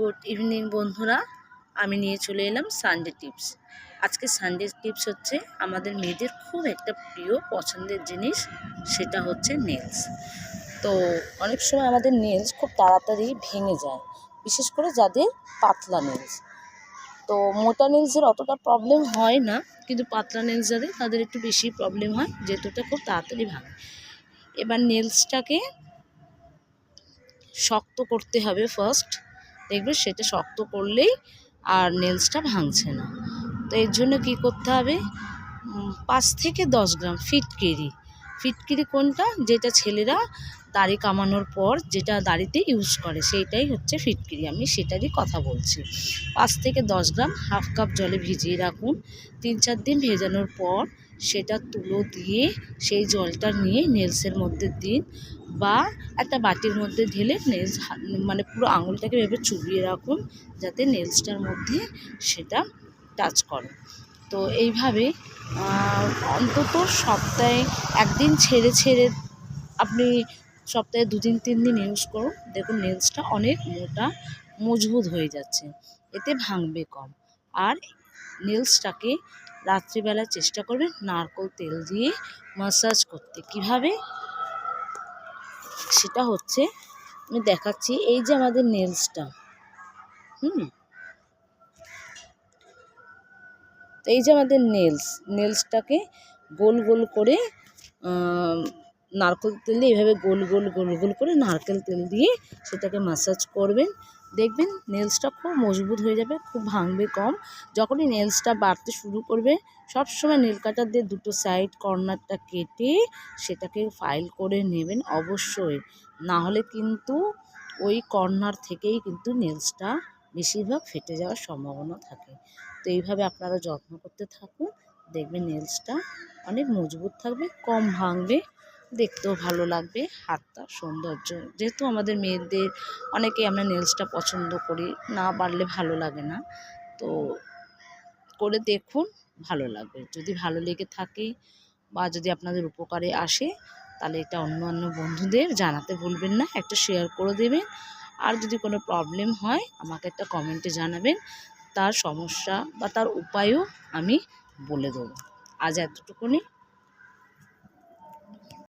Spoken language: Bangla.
গুড ইভিনিং বন্ধুরা, আমি নিয়ে চলে এলাম সানডে টিপস। আজকে সানডে টিপস হচ্ছে আমাদের মেয়েদের খুব একটা প্রিয় পছন্দের জিনিস, সেটা হচ্ছে নেলস। তো অনেক সময় আমাদের নেলস খুব তাড়াতাড়ি ভেঙে যায়, বিশেষ করে যাদের পাতলা নেলস। তো মোটা নেলসের অতটা প্রবলেম হয় না, কিন্তু পাতলা নেলস যাদের তাদের একটু বেশি প্রবলেম হয়, যেহেতু এটা খুব তাড়াতাড়ি ভাঙে। এবার নেলসটাকে শক্ত করতে হবে ফার্স্ট, দেখবে সেটা শক্ত করলেই আর নেলসটা ভাঙছে না। তো এর জন্য কী করতে হবে, 5 থেকে 10 গ্রাম ফিটকিরি কোনটা, যেটা ছেলেরা দাড়ি কামানোর পর যেটা দাড়িতে ইউজ করে সেইটাই হচ্ছে ফিটকিরি, আমি সেটারই কথা বলছি। 5 থেকে 10 গ্রাম হাফ কাপ জলে ভিজিয়ে রাখুন। 3-4 দিন ভেজানোর পর সেটা তুলো দিয়ে সেই জলটা নিয়ে নেলসের মধ্যে দিন, বা একটা বাটির মধ্যে ঢেলে নেলস মানে পুরো আঙুলটাকে ভেবে চুবিয়ে রাখুন, যাতে নেলসটার মধ্যে সেটা টাচ করে। তো এইভাবে অন্তত সপ্তাহে 1 দিন ছেড়ে ছেড়ে আপনি সপ্তাহে 2 দিন 3 দিন ইউজ করুন, দেখুন নেলসটা অনেক মোটা মজবুত হয়ে যাচ্ছে, এতে ভাঙবে কম। আর নেলসটাকে রাত্রিবেলা চেষ্টা করবেন নারকেল তেল দিয়ে ম্যাসাজ করতে। কিভাবে সেটা হচ্ছে আমি দেখাচ্ছি। এই যে আমাদের নেলসটা, এই যে আমাদের নেলসটাকে গোল গোল করে নারকেল তেল দিয়ে এইভাবে গোল গোল গোল গোল করে নারকেল তেল দিয়ে সেটাকে ম্যাসাজ করবেন, দেখবেন নেলসটা খুব মজবুত হয়ে যাবে, খুব ভাঙবে কম। যখনই নেলসটা বাড়তে শুরু করবে, সবসময় নেল কাটার দিয়ে দুটো সাইড কর্নারটা কেটে সেটাকে ফাইল করে নেবেন অবশ্যই, না হলে কিন্তু ওই কর্নার থেকেই কিন্তু নেলসটা বেশিরভাগ ফেটে যাওয়ার সম্ভাবনা থাকে। তো এইভাবে আপনারা যত্ন করতে থাকুন, দেখবেন নেলসটা অনেক মজবুত থাকবে, কম ভাঙবে, দেখতেও ভালো লাগবে, হাতটা সৌন্দর্য। যেহেতু আমাদের মেয়েদের অনেকে আমরা নেলসটা পছন্দ করি, না বাড়লে ভালো লাগে না, তো করে দেখুন, ভালো লাগবে। যদি ভালো লেগে থাকে বা যদি আপনাদের উপকারে আসে, তাহলে এটা অন্য বন্ধুদের জানাতে ভুলবেন না, একটা শেয়ার করে দেবেন। আর যদি কোনো প্রবলেম হয় আমাকে একটা কমেন্টে জানাবেন, তার সমস্যা বা তার উপায়ও আমি বলে দেবো। আজ এতটুকুনি।